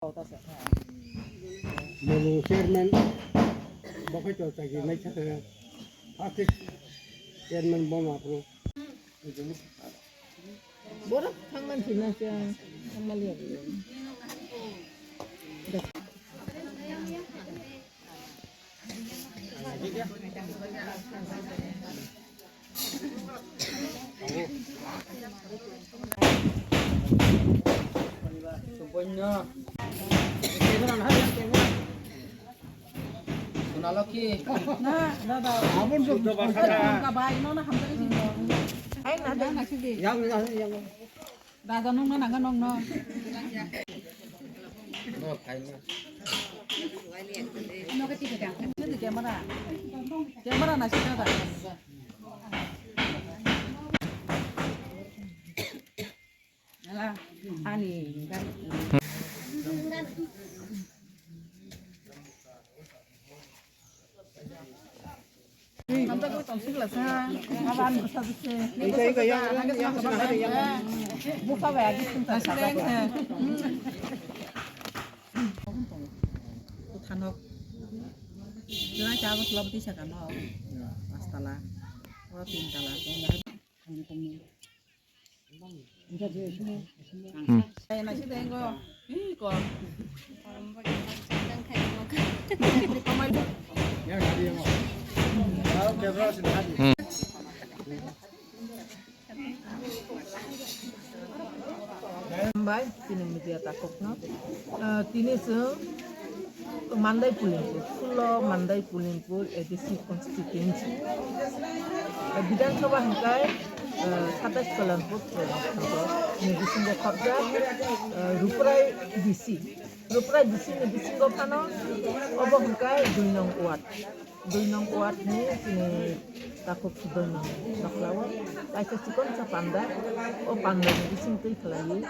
Mulu chairman bakay to tagi may chaka akit chairman bom apro Borak tangan sini siya ang maliit. Sumpahnya. Sunalaki. abon so to baka Ay nada na sige. yang Daganong na naganong no. No, kain. Ano ka tika ka? Hindi camera. Camera na siya da. Ala ani kan. Nanti aku tonsik lah sah. Awan besar besar. ika yang hari yang Buka bagi cinta sahabat. Tanok. Jangan jauh selama tiga kan oh. Pastalah. Oh pintalah. Saya nasi tengok. Ih kok. yang hari yang kalau camera sin hari Mbak, sini media takok no. Tini se Mandai Pulimpur, Pulau Mandai Pulimpur edisi konstituensi. Bidang Sabha hingkai 27 Kelanpur Nebisinggo Kabja Ruprai DC Nebisinggo Pano Obo hingkai 2 nong Uat ni sini takok sudah naklawa. Laisa sikon sa panda o panda Nebising tei kelayi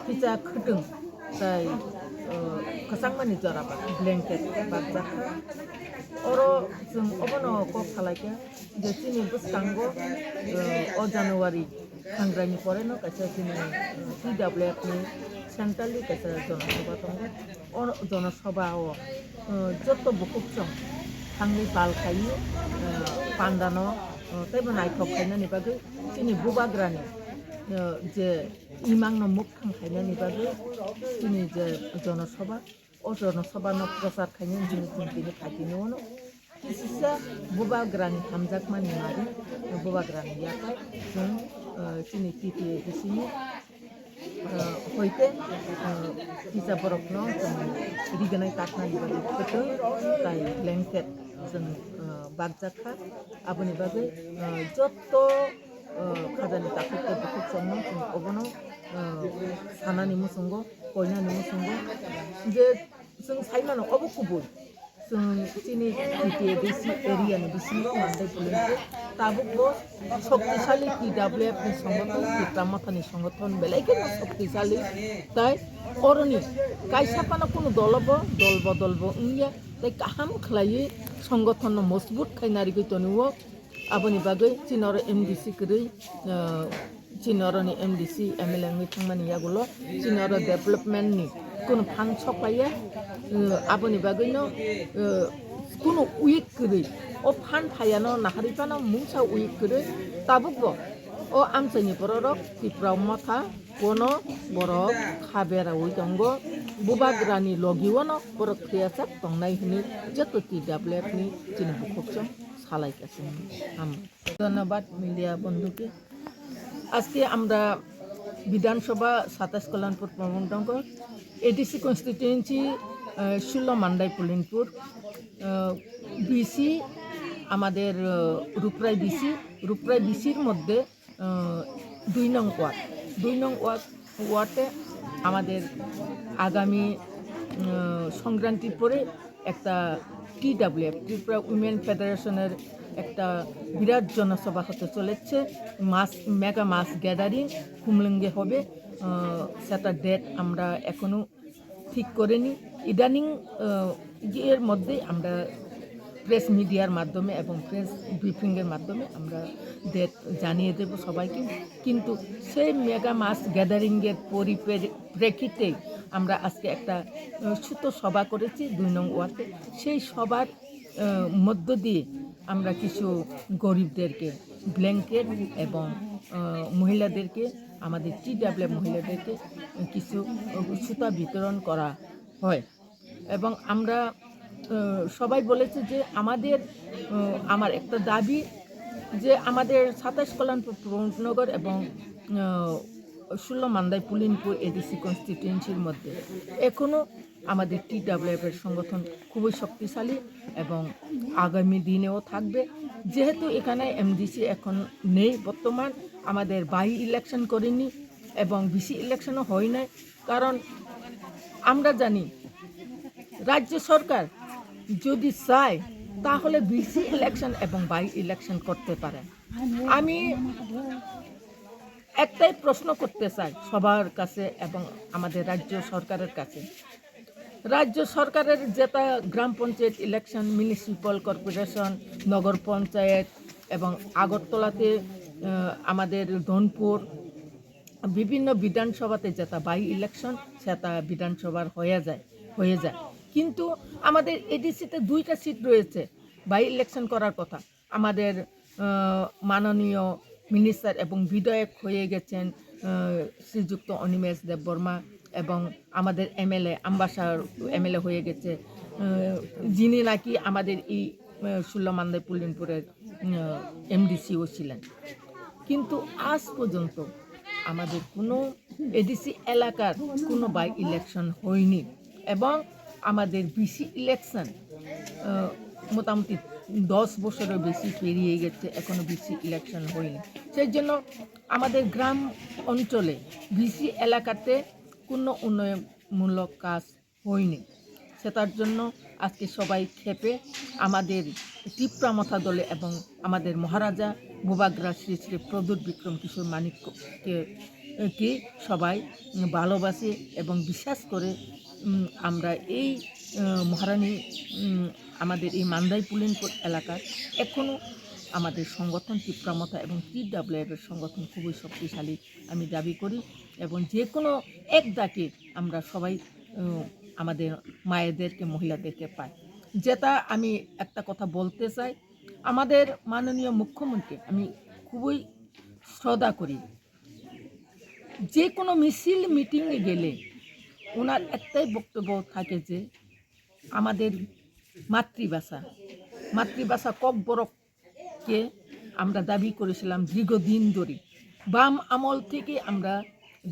kita kedeng sai kasangmani jaraba blanket bakjaka oro jeng obono ko khalaike je sini buskango o January hangrani pore no kaisa sini TWF ni centrally kaisa jonasabha tongo o jonasabha o jotto bukukchong thangni balkai pandano tebo naithok khainani bagui sini bubagrani je imang no muk thangkhainani bagui sini je jonasabha o jonasabha no prasar khainani jini tini khaitini ono kisisa bubagrani hamjakmani mari bubagrani yakai jeng sini TPA di sini hoite kisa borokno riganai takna dibagi betul tai blanket jeng bagjaka aboni bagui jotto khajani takute bukuk somno obono sanani musungo koinani musungo je जों साइमानो अबकुबो जों सिनि टिटिएडिसि एरियानि बिसिङाव Mandai Pulimpur ताबुकबो शक्तिशाली TWF नि संगठन पित्रामाथानि संगठन बेलायकेनो शक्तिशाली ताई अरनि कायसापानो कुनु दलबो उंया ताई काहाम खलायै संगठन मजबुत खायनारि गैतनुओ आबोनि बागै चिनर MDC करै चिनरनि MDC MLA नि थांमानि यागुलो चिनर डेभलपमेन्ट नि कुनु फान सप्लाया आबोनि बागैनो कुनु उइक करै ओ फान थायानो नाहारिपानो मुंसा उइक करै ताबुकबो ओ आमसाइनि बररक तिप्राव माथा कोनो बरक खाबेरा उइदंगो बुबाग्रानि लगिवनो बरक क्रियासाक तंनाय हनि जतो TWF नि चिनि बुखकजों सालायगासिनो धन्यवाद मिडिया बंधुके আজকে আমরা বিধানসভা 27 কল্যাণপুর প্রমণ্ডঙ্গ ADC constituency 16 Mandai Pulinpur BC আমাদের রূপরাই বিসির মধ্যে 2 নং ওয়ার্ডে আমাদের আগামী সংক্রান্তির পরে একটা TWF ত্রিপুরা উইমেন ফেডারেশনের একটা বিরাট জনসভা হতে চলেছে মেগা মাস গ্যাদারিং কুমলিঙ্গে হবে সেটা ডেট আমরা এখনো ঠিক করিনি ইদানিং এর মধ্যে আমরা প্রেস মিডিয়ার মাধ্যমে এবং প্রেস ব্রিফিংয়ের মাধ্যমে আমরা ডেট জানিয়ে দেব সবাইকে। কিন্তু সেই মেগা মাস গ্যাদারিংয়ের পরিপ্রেক্ষিতে আমরা আজকে একটা ছোট সভা করেছি 2 নং ওয়ার্ডে। সেই সভার মধ্য দিয়ে আমরা কিছু গরিবদেরকে ব্ল্যাঙ্কেট এবং মহিলাদেরকে, আমাদের TWF মহিলাদেরকে কিছু সুতা বিতরণ করা হয়। এবং আমরা সবাই বলেছে যে আমার একটা দাবি যে আমাদের 27 কল্যাণপুর প্রমোদনগর এবং 16 মান্দাই পুলিনপুর এডিসি কনস্টিটিউয়েন্সির মধ্যে এখনও আমাদের TWF এর সংগঠন খুবই শক্তিশালী এবং আগামী দিনেও থাকবে। যেহেতু এখানে MDC এখন নেই, বর্তমান আমাদের বাই ইলেকশন করেনি এবং BC ইলেকশনও হয় নাই, কারণ আমরা জানি রাজ্য সরকার যদি চায় তাহলে BC ইলেকশন এবং বাই ইলেকশন করতে পারে। আমি একটাই প্রশ্ন করতে চাই সবার কাছে এবং আমাদের রাজ্য সরকারের কাছে। রাজ্য সরকারের যেটা গ্রাম পঞ্চায়েত ইলেকশন, মিউনিসিপ্যাল কর্পোরেশন, নগর পঞ্চায়েত এবং আগরতলাতে আমাদের ধনপুর বিভিন্ন বিধানসভাতে যেটা বাই ইলেকশন সেটা বিধানসভার হয়ে যায়। কিন্তু আমাদের এডিসিতে 2টা সিট রয়েছে বাই ইলেকশন করার কথা। আমাদের মাননীয় মিনিস্টার এবং বিধায়ক হয়ে গেছেন শ্রীযুক্ত অনিমেষ দেববর্মা, এবং আমাদের MLA আম্বাসার MLA হয়ে গেছে, যিনি নাকি আমাদের এই 16 মান্দাই পুলিনপুরের MDCও ছিলেন। কিন্তু আজ পর্যন্ত আমাদের কোনো এডিসি এলাকার কোনো বাই ইলেকশন হয়নি এবং আমাদের BC ইলেকশন মোটামুটি 10 বছরের বেশি পেরিয়ে গেছে, এখনও BC ইলেকশন হয়নি। সেই জন্য আমাদের গ্রাম অঞ্চলে BC এলাকাতে কোনো উন্নয়নমূলক কাজ হয়নি। সেটার জন্য আজকে সবাই ক্ষেপে আমাদের টিপ্রামথা দলে এবং আমাদের মহারাজা ভূভাগ্রা শ্রী শ্রী প্রদ্যুৎ বিক্রম কিশোর মানিক্যকে সবাই ভালোবাসে এবং বিশ্বাস করে আমরা এই মহারানী আমাদের এই মান্দাই পুলিনপুর এলাকার এখনও আমাদের সংগঠন টিপ্রামথা এবং TWF এর সংগঠন খুবই শক্তিশালী আমি দাবি করি। এবং যে কোনো এক ডাকে আমরা সবাই আমাদের মায়েদেরকে, মহিলাদেরকে পাই। যেটা আমি একটা কথা বলতে চাই, আমাদের মাননীয় মুখ্যমন্ত্রী আমি খুবই শ্রদ্ধা করি। যে কোনো মিছিল মিটিংয়ে গেলে ওনার একটাই বক্তব্য থাকে যে আমাদের মাতৃভাষা ককবরককে আমরা দাবি করেছিলাম দীর্ঘদিন ধরে। বাম আমল থেকে আমরা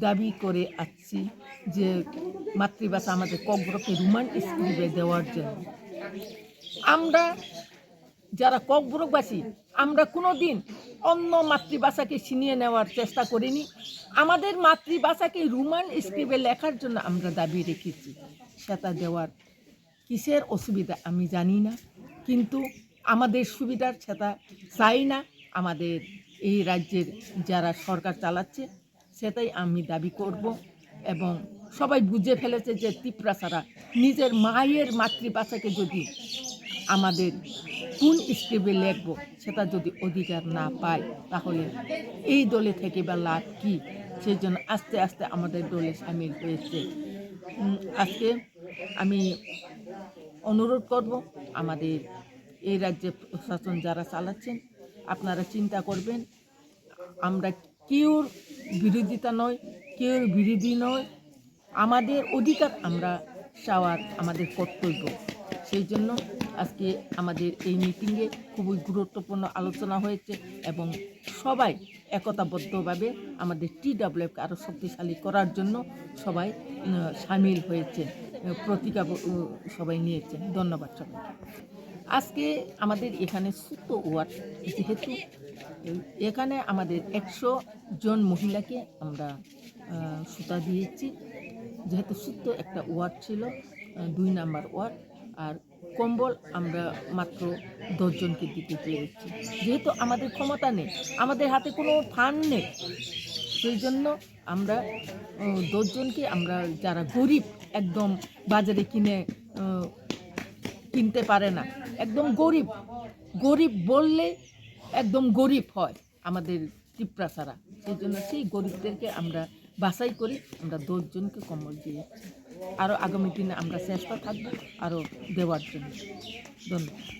দাবি করে আসছি যে মাতৃভাষা আমাদের ককবরককে রোমান স্ক্রিপ্টে দেওয়ার জন্য। আমরা যারা ককবরকবাসী আমরা কোনো দিন অন্য মাতৃভাষাকে ছিনিয়ে নেওয়ার চেষ্টা করিনি। আমাদের মাতৃভাষাকে রোমান স্ক্রিপ্টে লেখার জন্য আমরা দাবি রেখেছি। সেটা দেওয়ার কিসের অসুবিধা আমি জানি না, কিন্তু আমাদের সুবিধার সেটা চাই না। আমাদের এই রাজ্যের যারা সরকার চালাচ্ছে সেটাই আমি দাবি করব। এবং সবাই বুঝে ফেলেছে যে তিপ্রাসারা নিজের মায়ের মাতৃভাষাকে যদি আমাদের কোন স্ক্রিপ্টে লিখব সেটা যদি অধিকার না পায় তাহলে এই দলে থেকে বা লাভ কী? সেই জন্য আস্তে আস্তে আমাদের দলে সামিল হয়েছে। আজকে আমি অনুরোধ করব আমাদের এই রাজ্যে প্রশাসন যারা চালাচ্ছেন আপনারা চিন্তা করবেন, আমরা কেউর বিরোধিতা নয়, কেউর বিরোধী নয়, আমাদের অধিকার আমরা চাওয়ার আমাদের কর্তব্য। সেই জন্য আজকে আমাদের এই মিটিংয়ে খুবই গুরুত্বপূর্ণ আলোচনা হয়েছে এবং সবাই একতাবদ্ধভাবে আমাদের TWFকে আরও শক্তিশালী করার জন্য সবাই সামিল হয়েছে, প্রতিজ্ঞা সবাই নিয়েছেন। ধন্যবাদ সবাই। আজকে আমাদের এখানে ছোট্ট ওয়ার্ড, যেহেতু এখানে আমাদের 100 জন মহিলাকে আমরা সুতা দিয়েছি, যেহেতু ছোট্ট একটা ওয়ার্ড ছিল, 2 নাম্বার ওয়ার্ড, আর কম্বল আমরা মাত্র 10 জনকে দিতে পেরেছি। যেহেতু আমাদের ক্ষমতা নেই, আমাদের হাতে কোনো ফান্ড নেই, সেই জন্য আমরা 10 জনকে আমরা যারা গরিব, একদম বাজারে কিনতে পারে না, একদম গরিব বললে একদম গরিব হয় আমাদের তিপ্রাসারা, সেই জন্য সেই গরিবদেরকে আমরা বাছাই করি, আমরা 10 জনকে কম্বল দিয়েছি। আরও আগামী দিনে আমরা চেষ্টা থাকবো আরও দেওয়ার জন্য। ধন্যবাদ।